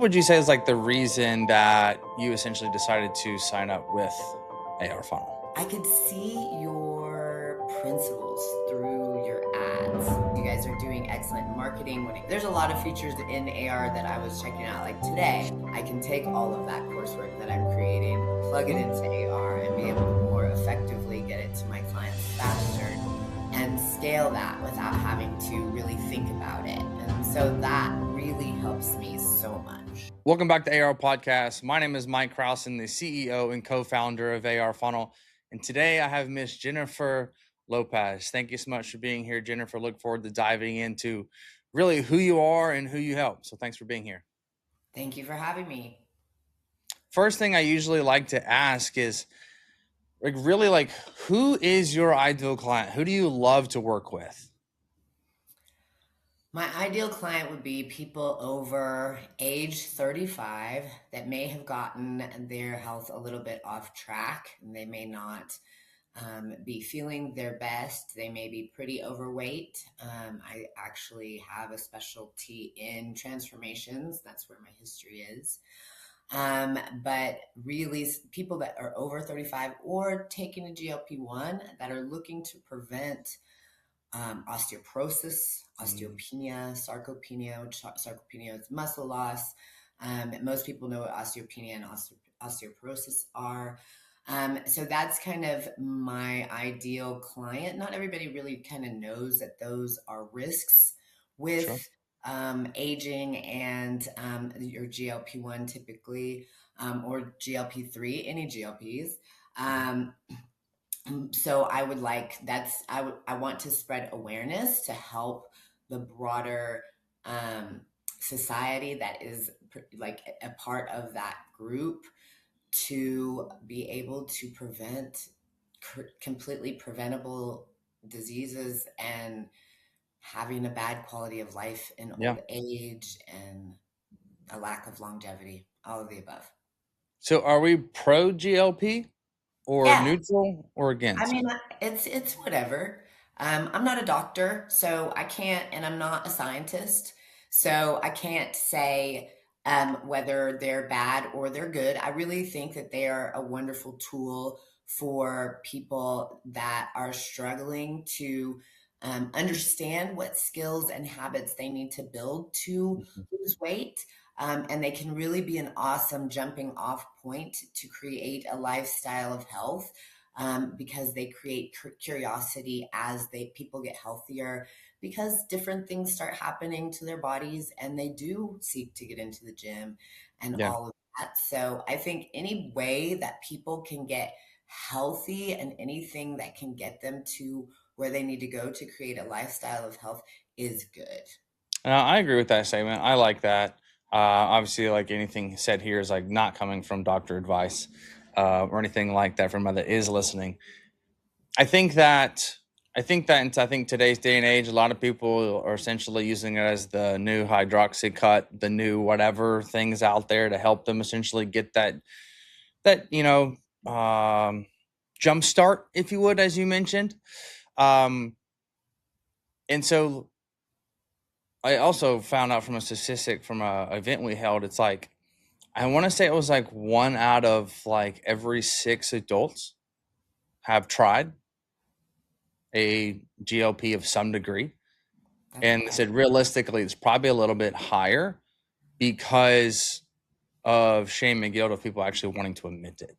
would you say is like the reason that you essentially decided to sign up with AR Funnel? I could see your principles through your ads. You guys are doing excellent marketing. There's a lot of features in AR that I was checking out. Like today, I can take all of that coursework that I'm creating, plug it into AR, and be able to more effectively get it to my clients faster and scale that without having to really think about it. And so that really helps me so much. Welcome back to AR Podcast. My name is Mike Crowson, the CEO and co-founder of AR Funnel. And today I have Miss Jennifer Lopez. Thank you so much for being here, Jennifer. Look forward to diving into really who you are and who you help. So thanks for being here. Thank you for having me. First thing I usually like to ask is like who is your ideal client? Who do you love to work with? My ideal client would be people over age 35 that may have gotten their health a little bit off track and they may not be feeling their best. They may be pretty overweight. I actually have a specialty in transformations. That's where my history is. But really, people that are over 35 or taking a GLP-1 that are looking to prevent osteoporosis, osteopenia, sarcopenia, which sarcopenia is muscle loss. Most people know what osteopenia and osteoporosis are. So that's kind of my ideal client. Not everybody really kind of knows that those are risks Sure. with aging and your GLP-1 typically, or GLP-3, any GLPs. Um, so I would I want to spread awareness to help the broader society that is like a part of that group to be able to prevent completely preventable diseases and having a bad quality of life in Yeah. old age and a lack of longevity, all of the above. So are we pro GLP or Yeah, neutral or I against? mean, it's whatever. I'm not a doctor, so I can't, and I'm not a scientist, so I can't say whether they're bad or they're good. I really think that they are a wonderful tool for people that are struggling to understand what skills and habits they need to build to Mhm. lose weight. And they can really be an awesome jumping off point to create a lifestyle of health, because they create curiosity as people get healthier, because different things start happening to their bodies and they do seek to get into the gym and Yeah. all of that. So I think any way that people can get healthy and anything that can get them to where they need to go to create a lifestyle of health is good. I agree with that statement. I like that. Obviously, like anything said here is like not coming from doctor advice or anything like that from that is listening. I think that I think today's day and age, a lot of people are essentially using it as the new hydroxy cut, the new whatever things out there to help them essentially get that jump start, if you would, as you mentioned. Um, and so I also found out from a statistic from a event we held. It's like I want to say it was like one out of like every six adults have tried a GLP of some degree. That's And they wild. said realistically, it's probably a little bit higher because of shame and guilt of people actually wanting to admit it.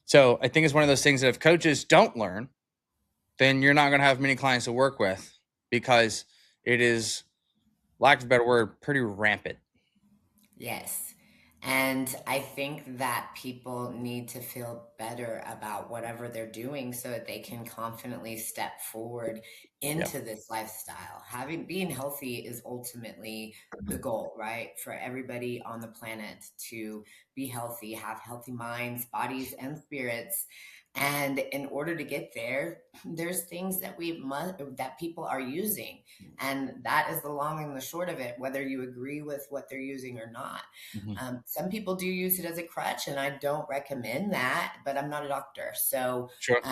So I think it's one of those things that if coaches don't learn, then you're not going to have many clients to work with because it is, lack of a better word, pretty rampant. Yes. And I think that people need to feel better about whatever they're doing so that they can confidently step forward Yeah. into this lifestyle. Being healthy is ultimately the goal, right? For everybody on the planet to be healthy, have healthy minds, bodies, and spirits. And in order to get there, there's things that people are using. And that is the long and the short of it, whether you agree with what they're using or not. Mhm. Some people do use it as a crutch, and I don't recommend that, but I'm not a doctor. So Sure.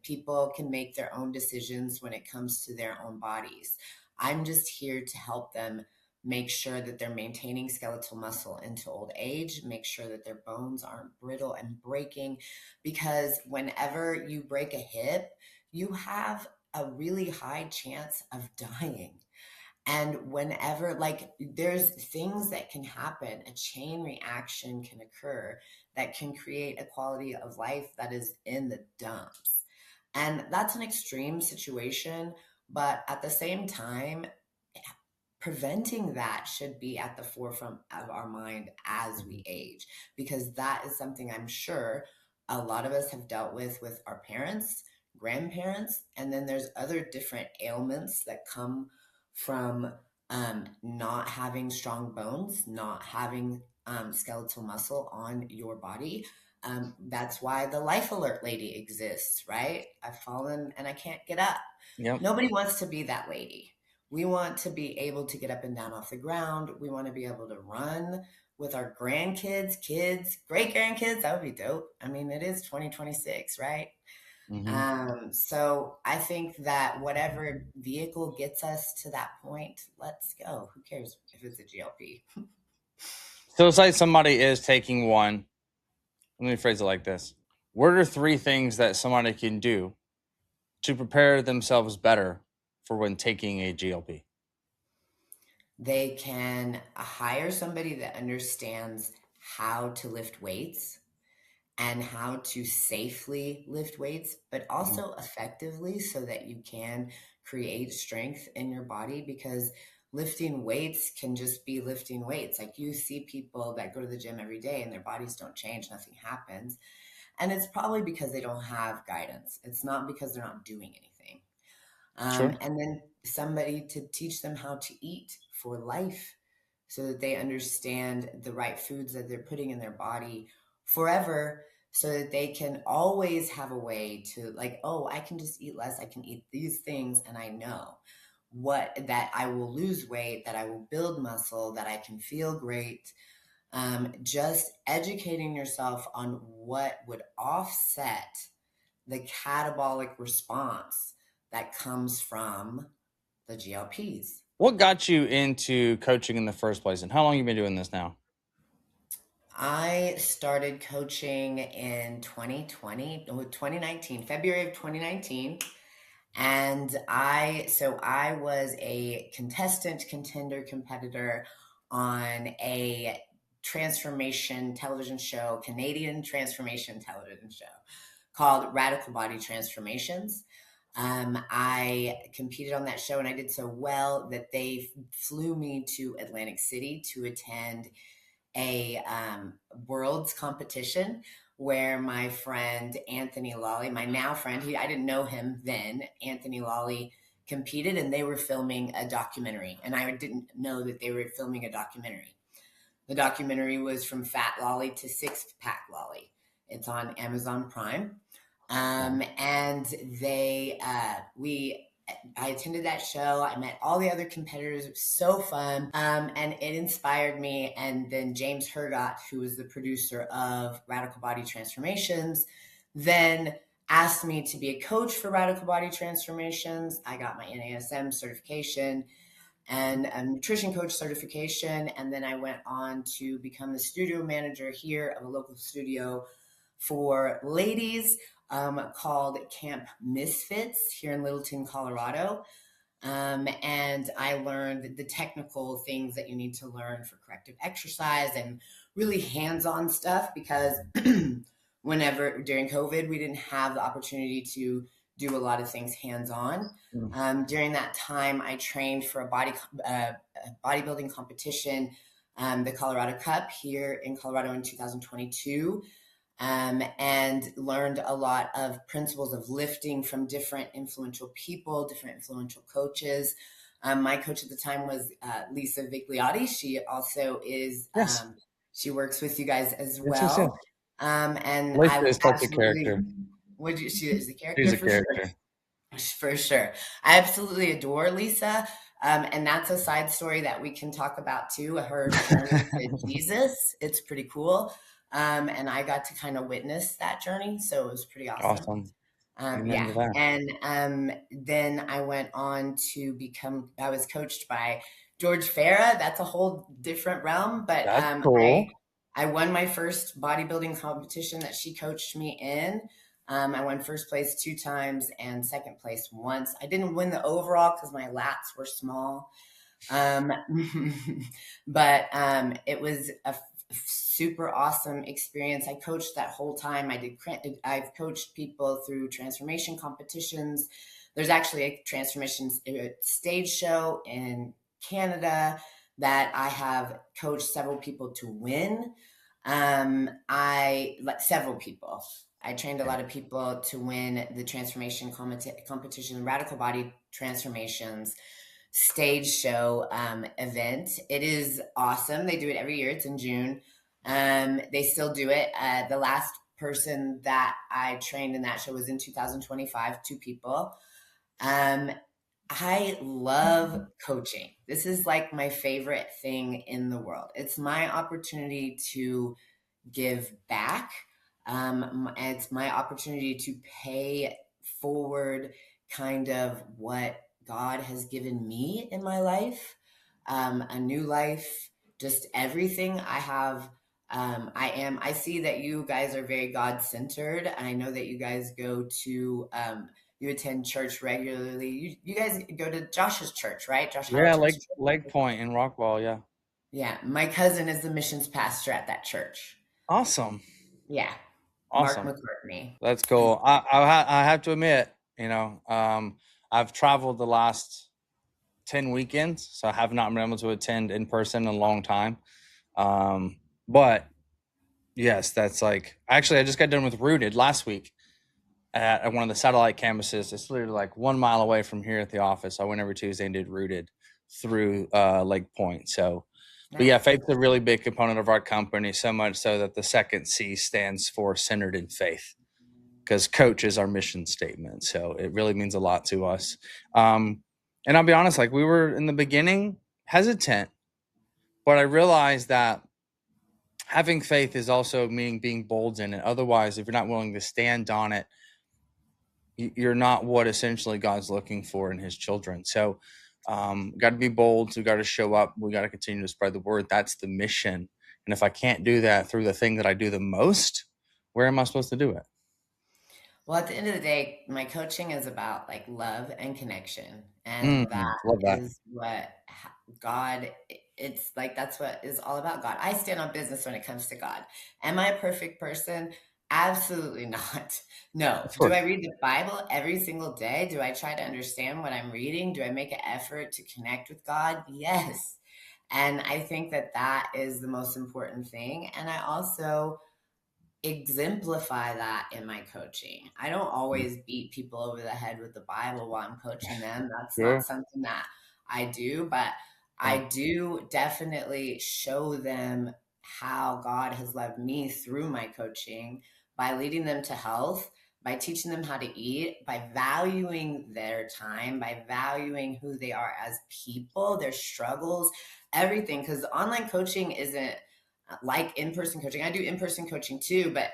people can make their own decisions when it comes to their own bodies. I'm just here to help them make sure that they're maintaining skeletal muscle into old age, make sure that their bones aren't brittle and breaking. Because whenever you break a hip, you have a really high chance of dying. And whenever, like, there's things that can happen, a chain reaction can occur that can create a quality of life that is in the dumps. And that's an extreme situation. But at the same time, preventing that should be at the forefront of our mind as we age, because that is something I'm sure a lot of us have dealt with our parents, grandparents, and then there's other different ailments that come from not having strong bones, not having skeletal muscle on your body. That's why the life alert lady exists, right? I've fallen and I can't get up. Yep. Nobody wants to be that lady. We want to be able to get up and down off the ground. We want to be able to run with our grandkids, kids, great grandkids. That would be dope. I mean, it is 2026, right? Hmm. So I think that whatever vehicle gets us to that point, let's go. Who cares if it's a GLP? So it's like somebody is taking one. Let me phrase it like this: what are three things that somebody can do to prepare themselves better for when taking a GLP? They can hire somebody that understands how to lift weights and how to safely lift weights, but Mhm. also effectively so that you can create strength in your body. Because lifting weights can just be lifting weights. Like, you see people that go to the gym every day and their bodies don't change, nothing happens. And it's probably because they don't have guidance. It's not because they're not doing anything. Sure. And then somebody to teach them how to eat for life so that they understand the right foods that they're putting in their body forever, so that they can always have a way to, like, oh, I can just eat less. I can eat these things. And I know what, that I will lose weight, that I will build muscle, that I can feel great. Just educating yourself on what would offset the catabolic response that comes from the GLPs. What got you into coaching in the first place, and how long you been doing this now? I started coaching in 2020, no, 2019, February of 2019. And I was a contestant, contender, competitor on a transformation television show, Canadian transformation television show called Radical Body Transformations. I competed on that show and I did so well that they flew me to Atlantic City to attend a world's competition where my friend Anthony Lawley, my now friend, I didn't know him then, Anthony Lawley, competed, and they were filming a documentary. And I didn't know that they were filming a documentary. The documentary was From Fat Lolly to Six Pack Lolly. It's on Amazon Prime. Okay. And I attended that show. I met all the other competitors. It was so fun. And it inspired me. And then James Hergott, who was the producer of Radical Body Transformations, then asked me to be a coach for Radical Body Transformations. I got my NASM certification and a nutrition coach certification. And then I went on to become the studio manager here of a local studio for ladies called Camp Misfits here in Littleton, Colorado. And I learned the technical things that you need to learn for corrective exercise and really hands-on stuff, because whenever during COVID, we didn't have the opportunity to do a lot of things hands-on. Mm. During that time, I trained for a bodybuilding competition, the Colorado Cup here in Colorado in 2022, and learned a lot of principles of lifting from different influential people, different influential coaches. My coach at the time was Lisa Vigliotti. She also is, Yes. she works with you guys as Yes. Yes. Yes. well. And Lisa I is such a absolutely, character. would you, she is a She's character a for sure. character. For sure. I absolutely adore Lisa. And that's a side story that we can talk about too. Her journey to Jesus. It's pretty cool. And I got to kind of witness that journey. So it was pretty awesome. Awesome. Amen Yeah. to that. And then I went on to I was coached by George Farah. That's a whole different realm. But That's cool. I won my first bodybuilding competition that she coached me in. I won first place 2 times and second place once. I didn't win the overall because my lats were small. Um, but it was a super awesome experience. I coached that whole time. I've coached people through transformation competitions. There's actually a transformation stage show in Canada that I have coached several people to win. I like several people. I trained a lot of people to win the transformation competition, radical body transformations stage show event. It is awesome. They do it every year. It's in June. They still do it. The last person that I trained in that show was in 2025, 2 people. Um, I love coaching. This is like my favorite thing in the world. It's my opportunity to give back. It's my opportunity to pay forward kind of what God has given me in my life, a new life, just everything I have. I see that you guys are very God centered. I know that you guys go to, you attend church regularly. You guys go to Josh's church, right? Josh Yeah, Hamilton's Lake church. Point in Rockwall. Yeah, Yeah. My cousin is the missions pastor at that church. awesome, Yeah. Mark awesome. McCartney. That's He's cool. I have to admit, I've traveled the last 10 weekends, so I have not been able to attend in person in a long time. But yes, that's like actually I just got done with Rooted last week at one of the satellite campuses. It's literally like 1 mile away from here at the office. I went every Tuesday and did Rooted through Lake Point. So, but yeah, nice. faith's a really big component of our company, so much so that the second C stands for centered in faith because coach is our mission statement. So it really means a lot to us. And I'll be honest, like we were in the beginning hesitant, but I realized that having faith is also meaning being bold in it. Otherwise, if you're not willing to stand on it, you're not what essentially God's looking for in his children. So, got to be bold. We got to show up. We got to continue to spread the word. That's the mission. And if I can't do that through the thing that I do the most, where am I supposed to do it? Well, at the end of the day, my coaching is about like love and connection. And that Love that. is what God, it's like that's what is all about God. I stand on business when it comes to God. Am I a perfect person? Absolutely not. No. Of Do course. I read the Bible every single day? Do I try to understand what I'm reading? Do I make an effort to connect with God? Yes. And I think that that is the most important thing. And I also, exemplify that in my coaching. I don't always beat people over the head with the Bible while I'm coaching them. That's not Sure. something that I do, but I Yeah. do definitely show them how God has led me through my coaching by leading them to health, by teaching them how to eat, by valuing their time, by valuing who they are as people, their struggles, everything. Because online coaching isn't like in-person coaching. I do in-person coaching too, but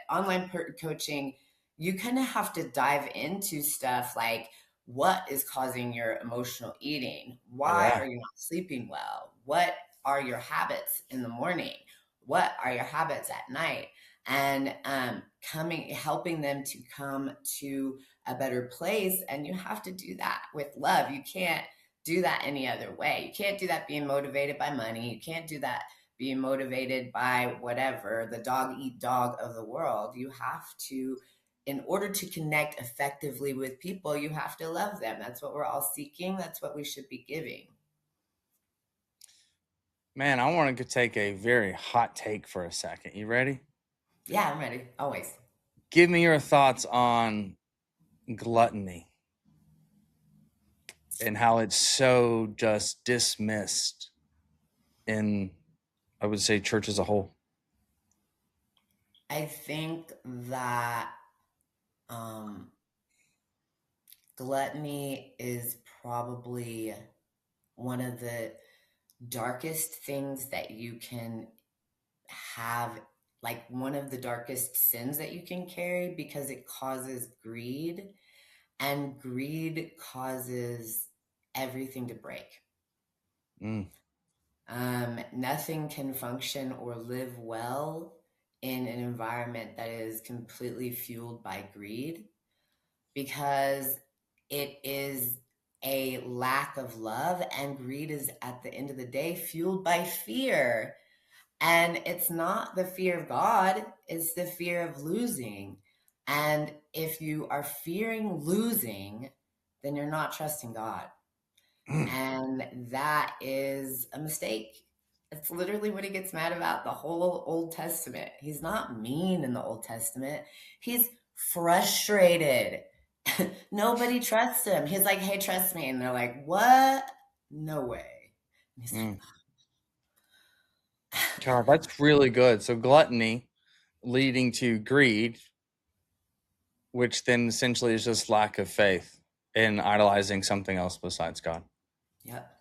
coaching, you kind of have to dive into stuff like what is causing your emotional eating? Why Yeah. are you not sleeping well? What are your habits in the morning? What are your habits at night? And helping them to come to a better place. And you have to do that with love. You can't do that any other way. You can't do that being motivated by money. You can't do that being motivated by whatever the dog eat dog of the world. You have to, in order to connect effectively with people, you have to love them. That's what we're all seeking. That's what we should be giving. Man, I want to take a very hot take for a second. You ready? Yeah, I'm ready. Always. Give me your thoughts on gluttony and how it's so just dismissed in, I would say, church as a whole. I think that um, gluttony is probably one of the darkest things that you can have, like one of the darkest sins that you can carry, because it causes greed, and greed causes everything to break. Mm. Nothing can function or live well in an environment that is completely fueled by greed, because it is a lack of love, and greed is at the end of the day fueled by fear. And it's not the fear of God, it's the fear of losing. And if you are fearing losing, then you're not trusting God. And that is a mistake. It's literally what he gets mad about the whole Old Testament. He's not mean in the Old Testament, he's frustrated. Nobody trusts him. He's like, hey, trust me. And they're like, what? No way. And he's like, Mm. God, that's really good. So gluttony leading to greed, which then essentially is just lack of faith in idolizing something else besides God. yep.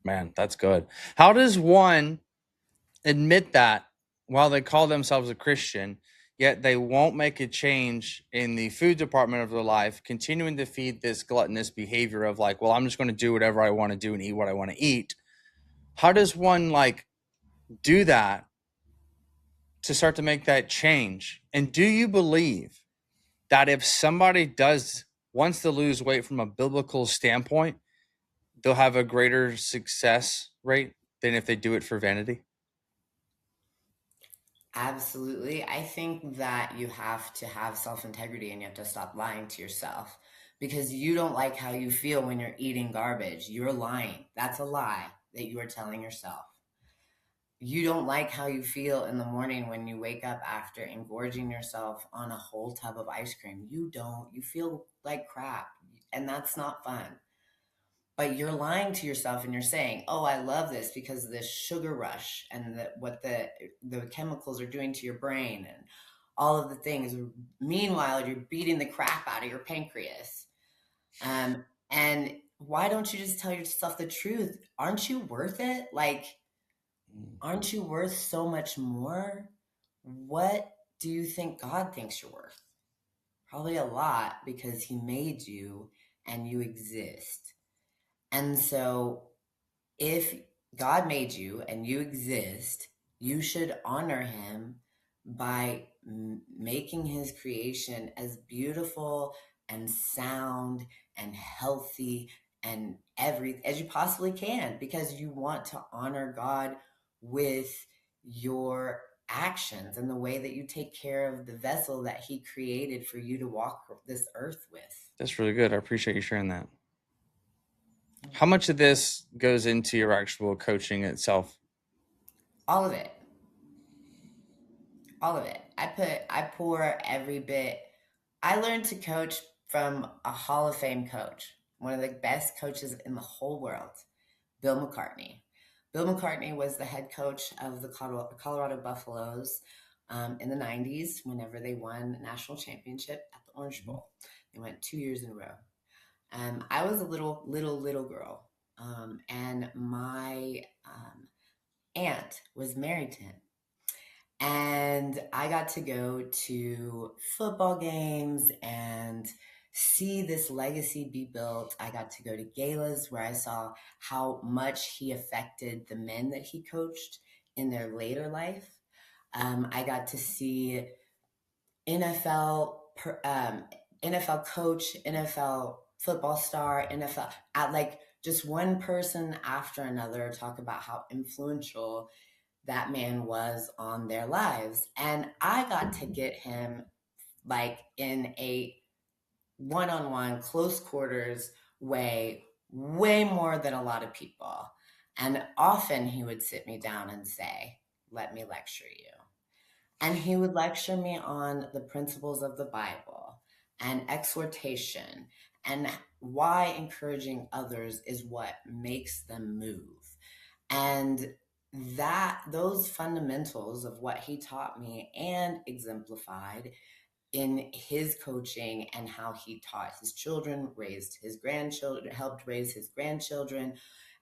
Man, that's good. How does one admit that while they call themselves a Christian, yet they won't make a change in the food department of their life, continuing to feed this gluttonous behavior of like, well, I'm just going to do whatever I want to do and eat what I want to eat? How does one like do that to start to make that change? And do you believe that if somebody does wants to lose weight from a biblical standpoint, they'll have a greater success rate than if they do it for vanity? Absolutely. I think that you have to have self integrity and you have to stop lying to yourself, because you don't like how you feel when you're eating garbage. You're lying. That's a lie that you are telling yourself. You don't like how you feel in the morning when you wake up after engorging yourself on a whole tub of ice cream. You don't. You feel like crap. And that's not fun. But you're lying to yourself and you're saying, "Oh, I love this because of this sugar rush and what the chemicals are doing to your brain and all of the things." Meanwhile, you're beating the crap out of your pancreas. And why don't you just tell yourself the truth? Aren't you worth it? Like, aren't you worth so much more? What do you think God thinks you're worth? Probably a lot, because He made you and you exist. And so, if God made you and you exist, you should honor Him by making His creation as beautiful and sound and healthy and every as you possibly can, because you want to honor God with your actions and the way that you take care of the vessel that He created for you to walk this earth with. That's really good. I appreciate you sharing that. How much of this goes into your actual coaching itself? All of it. All of it. I pour every bit. I learned to coach from a Hall of Fame coach, one of the best coaches in the whole world, Bill McCartney. Bill McCartney was the head coach of the Colorado Buffaloes in the 90s whenever they won a national championship at the Orange Bowl. They went 2 years in a row. I was a little girl, and my aunt was married to him. And I got to go to football games and see this legacy be built. I got to go to galas where I saw how much he affected the men that he coached in their later life. I got to see NFL coach, NFL football star, NFL at like just one person after another talk about how influential that man was on their lives. And I got to get him like in a one on one, close quarters way, way more than a lot of people. And often he would sit me down and say, "Let me lecture you." And he would lecture me on the principles of the Bible and exhortation and why encouraging others is what makes them move. And that those fundamentals of what he taught me and exemplified in his coaching and how he taught his children, raised his grandchildren, helped raise his grandchildren,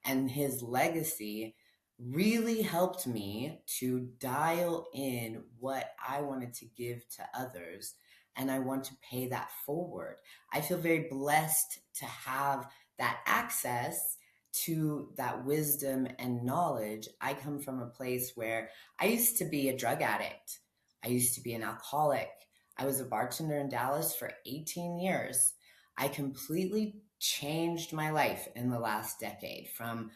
and his legacy really helped me to dial in what I wanted to give to others. And I want to pay that forward. I feel very blessed to have that access to that wisdom and knowledge, I come from a place where I used to be a drug addict. I used to be an alcoholic. I was a bartender in Dallas for 18 years. I completely changed my life in the last decade from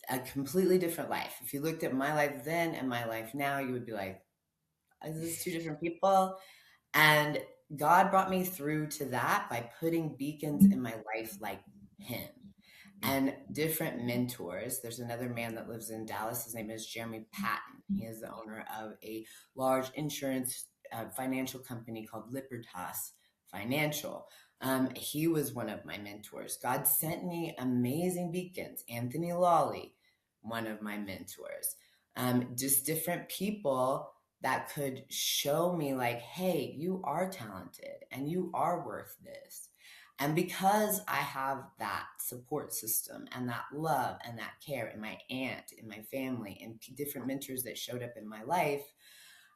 a completely different life. If you looked at my life then and my life now, you would be like, is this two different people? And God brought me through to that by putting beacons in my life like him and different mentors. There's another man that lives in Dallas. His name is Jeremy Patton. He is the owner of a large insurance financial company called Libertas Financial. He was one of my mentors. God sent me amazing beacons. Anthony Lawley, one of my mentors. Just different people that could show me like, hey, you are talented and you are worth this. And because I have that support system and that love and that care in my aunt, in my family, and different mentors that showed up in my life,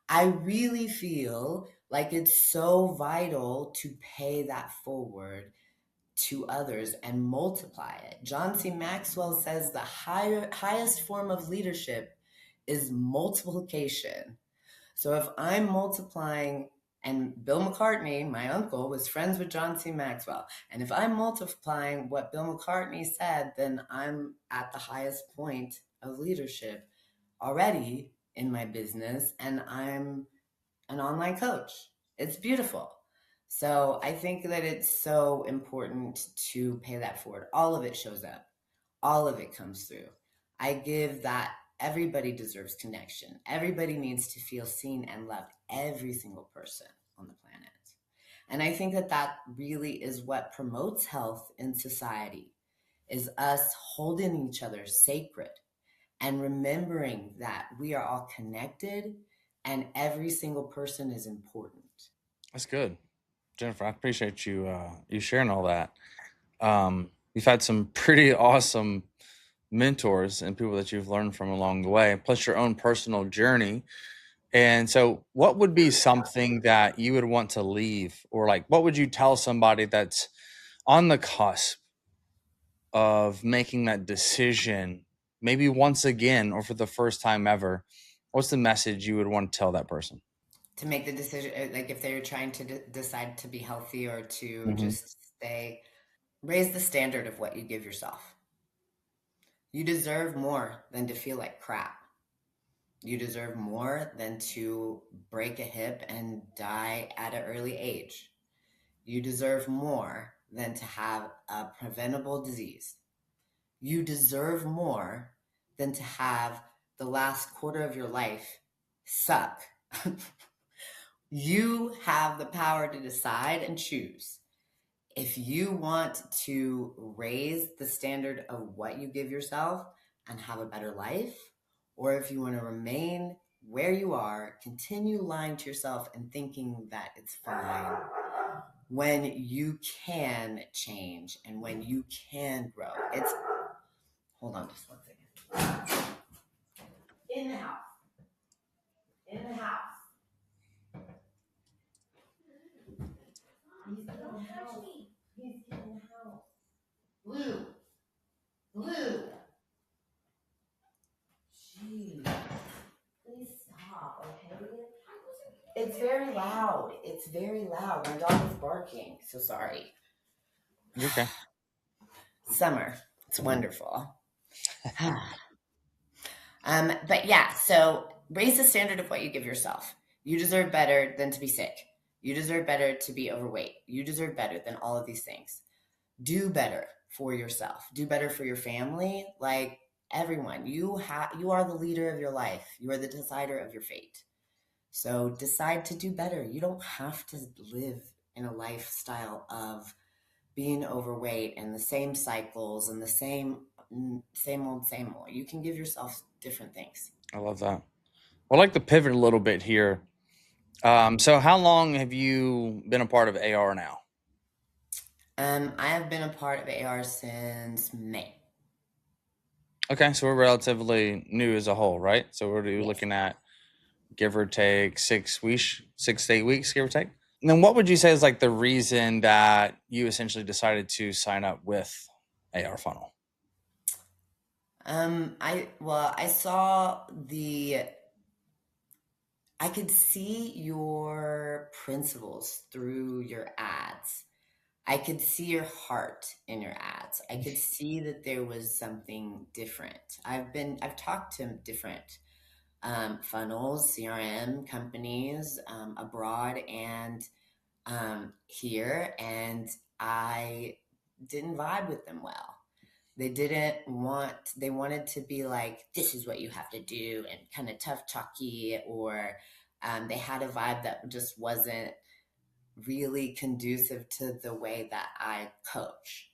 I really feel like it's so vital to pay that forward to others and multiply it. John C. Maxwell says the highest form of leadership is multiplication. So if I'm multiplying, and Bill McCartney, my uncle, was friends with John C. Maxwell, and if I'm multiplying what Bill McCartney said, then I'm at the highest point of leadership already in my business, and I'm an online coach. It's beautiful. So I think that it's so important to pay that forward. All of it shows up, all of it comes through. I give that everybody deserves connection. Everybody needs to feel seen and loved, every single person on the planet. And I think that that really is what promotes health in society, is us holding each other sacred and remembering that we are all connected and every single person is important. That's good, Jennifer. I appreciate you sharing all that. You've had some pretty awesome mentors and people that you've learned from along the way, plus your own personal journey. And so, what would be something that you would want to leave, or like, what would you tell somebody that's on the cusp of making that decision, maybe once again or for the first time ever? What's the message you would want to tell that person? To make the decision, like if they're trying to decide to be healthy or to Hmm. just stay, raise the standard of what you give yourself. You deserve more than to feel like crap. You deserve more than to break a hip and die at an early age. You deserve more than to have a preventable disease. You deserve more than to have the last quarter of your life suck. You have the power to decide and choose. If you want to raise the standard of what you give yourself and have a better life, or if you want to remain where you are, continue lying to yourself and thinking that it's fine, when you can change and when you can grow. It's, hold on just one second. In the house. In the house. He's in the house. He's in the house. Blue. Blue. Jeez. Please stop, okay? It's very loud. It's very loud. My dog is barking. So sorry. You're okay. Summer. It's wonderful. But yeah, so raise the standard of what you give yourself. You deserve better than to be sick. You deserve better to be overweight. You deserve better than all of these things. Do better for yourself. Do better for your family. Like everyone, you are the leader of your life. You are the decider of your fate. So decide to do better. You don't have to live in a lifestyle of being overweight and the same cycles and the same old, same old. You can give yourself different things. I love that. Well, I'd like to pivot a little bit here. So, how long have you been a part of AR now? I have been a part of AR since May. Okay, so we're relatively new as a whole, right? So we're Yes. looking at give or take 6 weeks, 6 to 8 weeks, give or take. And then what would you say is like the reason that you essentially decided to sign up with AR Funnel? I saw the I could see your principles through your ads. I could see your heart in your ads. I could see that there was something different. I've talked to different funnels, CRM companies abroad and here, and I didn't vibe with them well. They wanted to be like, this is what you have to do, and kind of tough talky, or they had a vibe that just wasn't really conducive to the way that I coach.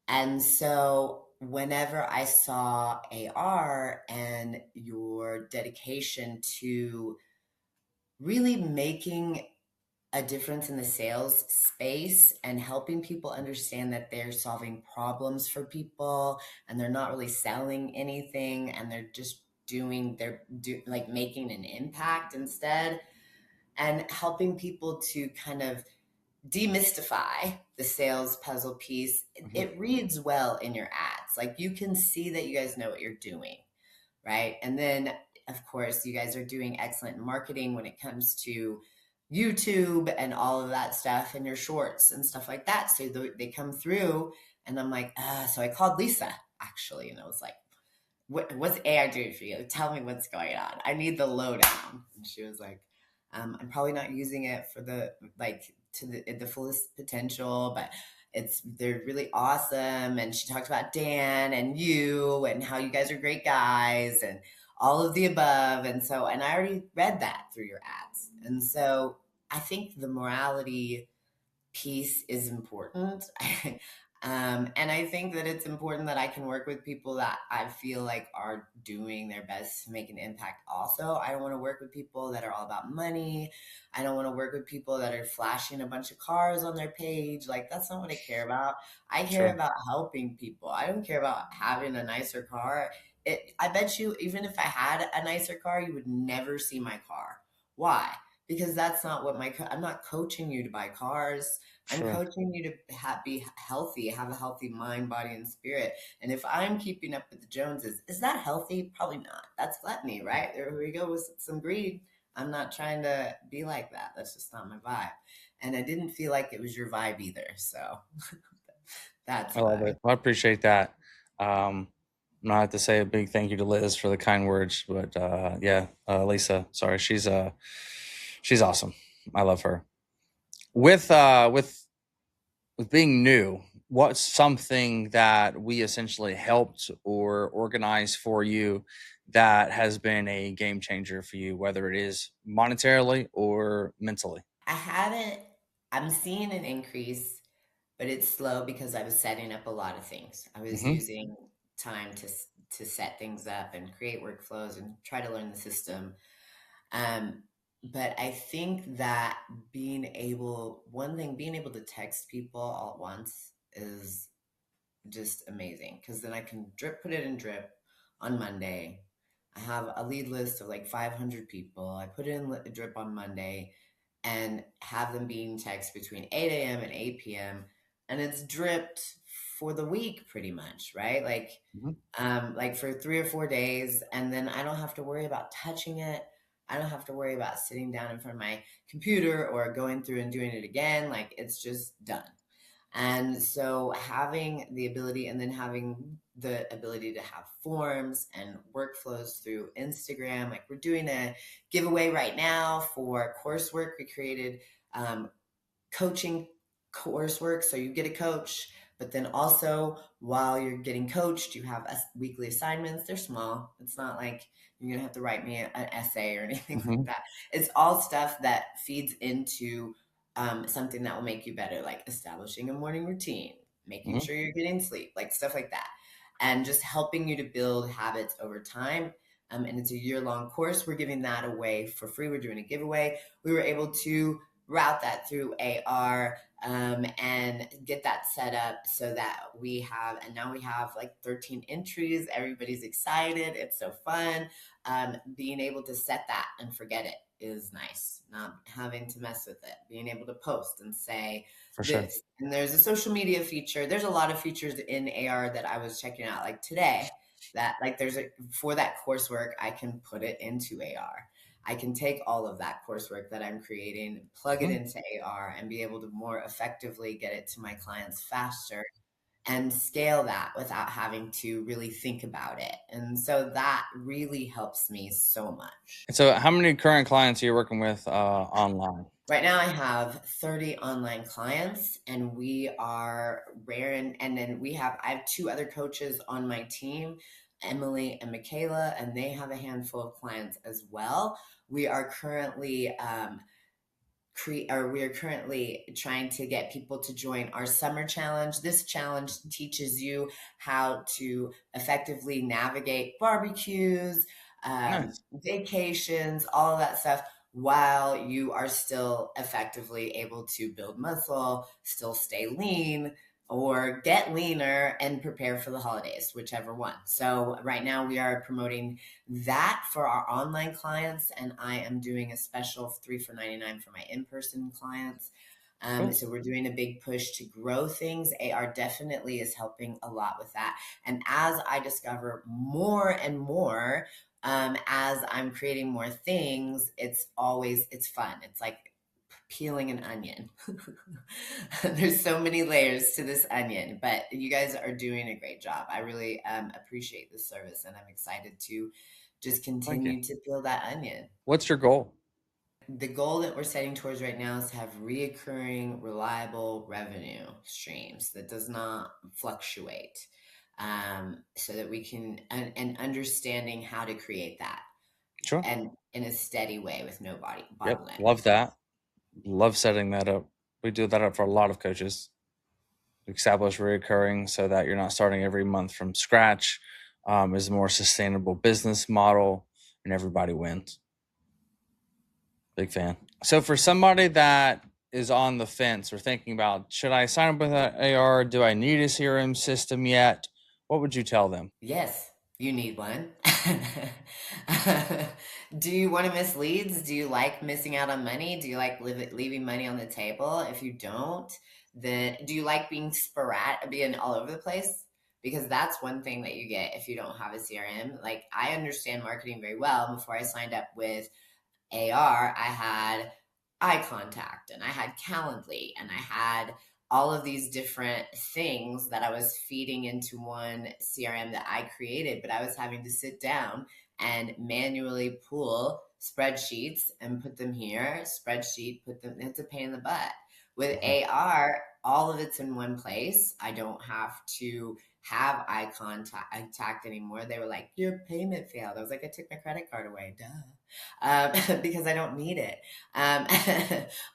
And so whenever I saw AR and your dedication to really making a difference in the sales space and helping people understand that they're solving problems for people and they're not really selling anything and they're just like making an impact instead, and helping people to kind of demystify the sales puzzle piece. it, Mhm. it reads well in your ads, like you can see that you guys know what you're doing, right? And then, of course, you guys are doing excellent marketing when it comes to YouTube and all of that stuff and your shorts and stuff like that. So they come through, and I'm like, so I called Lisa actually, and I was like, what's AI doing for you? Tell me what's going on. I need the lowdown. And she was like, I'm probably not using it for the like to the fullest potential, but they're really awesome. And she talked about Dan and you and how you guys are great guys and all of the above. And I already read that through your ads. And so I think the morality piece is important. And I think that it's important that I can work with people that I feel like are doing their best to make an impact also. I don't want to work with people that are all about money. I don't want to work with people that are flashing a bunch of cars on their page. Like, that's not what I care about. I care Sure. about helping people. I don't care about having a nicer car. I bet you, even if I had a nicer car, you would never see my car. Why? Because that's not what I'm not coaching you to buy cars. I'm Sure. coaching you to be healthy, have a healthy mind, body, and spirit. And if I'm keeping up with the Joneses, is that healthy? Probably not. That's gluttony, right? There we go with some greed. I'm not trying to be like that. That's just not my vibe. And I didn't feel like it was your vibe either. So that's I love why. it. I appreciate that. I have to say a big thank you to Liz for the kind words, but yeah, Lisa, sorry, she's awesome. I love her. With with being new, what's something that we essentially helped or organized for you that has been a game changer for you, whether it is monetarily or mentally? I haven't, I'm seeing an increase, but it's slow because I was setting up a lot of things. I was Hmm. using time to set things up and create workflows and try to learn the system. Um, but I think that being able to text people all at once is just amazing because then I can put it in drip on Monday. I have a lead list of like 500 people. I put it in drip on Monday and have them being text between 8 a.m. and 8 p.m. And it's dripped for the week pretty much, right? Hmm. Like for 3 or 4 days, and then I don't have to worry about touching it. I don't have to worry about sitting down in front of my computer or going through and doing it again. Like it's just done. And so having the ability and then having the ability to have forms and workflows through Instagram, like we're doing a giveaway right now for coursework. We created coaching coursework. So you get a coach, but then also while you're getting coached, you have weekly assignments. They're small. It's not like you're going to have to write me an essay or anything like Hmm. that. It's all stuff that feeds into something that will make you better, like establishing a morning routine, making Hmm. sure you're getting sleep, like stuff like that. And just helping you to build habits over time. And it's a year-long course. We're giving that away for free. We're doing a giveaway. We were able to route that through AR and get that set up so that and now we have like 13 entries. Everybody's excited. It's so fun. Being able to set that and forget it is nice. Not having to mess with it. Being able to post and say For sure. this. And there's a social media feature. There's a lot of features in AR that I was checking out like today. that, like, for that coursework, I can put it into AR. I can take all of that coursework that I'm creating, plug it Mhm. into AR, and be able to more effectively get it to my clients faster and scale that without having to really think about it. And so that really helps me so much. And so, how many current clients are you working with online? Right now, I have 30 online clients, and we are raring. And then I have two other coaches on my team, Emily and Michaela, and they have a handful of clients as well. We are currently we are currently trying to get people to join our summer challenge. This challenge teaches you how to effectively navigate barbecues, Nice. vacations, all of that stuff, while you are still effectively able to build muscle, still stay lean, or get leaner and prepare for the holidays, whichever one. So right now we are promoting that for our online clients, and I am doing a special 3 for $99 for my in-person clients. Cool. So we're doing a big push to grow things. AR definitely is helping a lot with that. And as I discover more and more, as I'm creating more things, it's fun. It's like peeling an onion. There's so many layers to this onion, but you guys are doing a great job. I really appreciate the service, and I'm excited to just Thank you. continue to peel that onion. What's your goal? The goal that we're setting towards right now is to have reoccurring, reliable revenue streams that does not fluctuate, so that we can, and understanding how to create that, Sure. and in a steady way with no Yep. bottlenecks. Love that. Love setting that up. We do that up for a lot of coaches. Establish recurring so that you're not starting every month from scratch. Is a more sustainable business model, and everybody wins. Big fan. So for somebody that is on the fence or thinking about, should I sign up with an AR? Do I need a CRM system yet? What would you tell them? Yes, you need one. Do you want to miss leads? Do you like missing out on money? Do you like leaving money on the table? If you don't, then do you like being sporadic, being all over the place? Because that's one thing that you get if you don't have a CRM. Like, I understand marketing very well. Before I signed up with AR, I had eye contact, and I had Calendly, and I had all of these different things that I was feeding into one CRM that I created, but I was having to sit down and manually pull spreadsheets and put them here, spreadsheet, put them, it's a pain in the butt. With Mhm. AR, all of it's in one place. I don't have to have eye contact anymore. They were like, your payment failed. I was like, I took my credit card away. Duh. Because I don't need it. Um,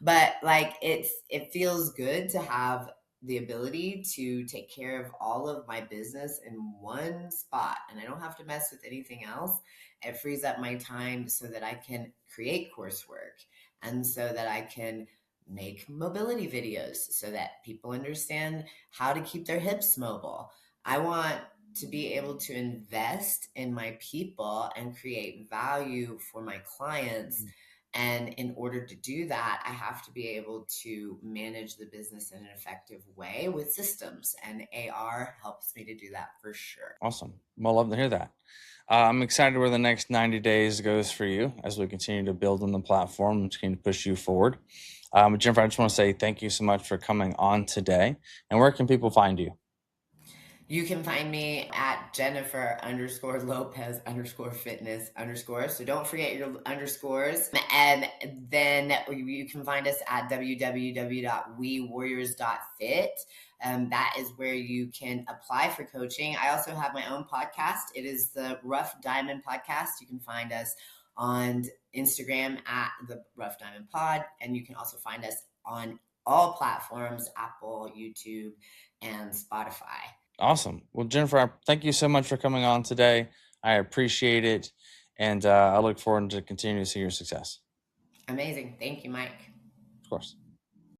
but like, it feels good to have the ability to take care of all of my business in one spot, and I don't have to mess with anything else. It frees up my time so that I can create coursework, and so that I can make mobility videos so that people understand how to keep their hips mobile. I want to be able to invest in my people and create value for my clients. And in order to do that, I have to be able to manage the business in an effective way with systems. And AR helps me to do that for sure. Awesome. Well, love to hear that. I'm excited where the next 90 days goes for you as we continue to build on the platform and continue to push you forward. Jennifer, I just want to say thank you so much for coming on today. And where can people find you? You can find me at Jennifer _Lopez _fitness _. So don't forget your underscores. And then you can find us at www.wewarriors.fit. That is where you can apply for coaching. I also have my own podcast. It is the Rough Diamond Podcast. You can find us on Instagram at the Rough Diamond Pod. And you can also find us on all platforms, Apple, YouTube, and Spotify. Awesome. Well, Jennifer, thank you so much for coming on today. I appreciate it. And I look forward to continuing to see your success. Amazing. Thank you, Mike. Of course.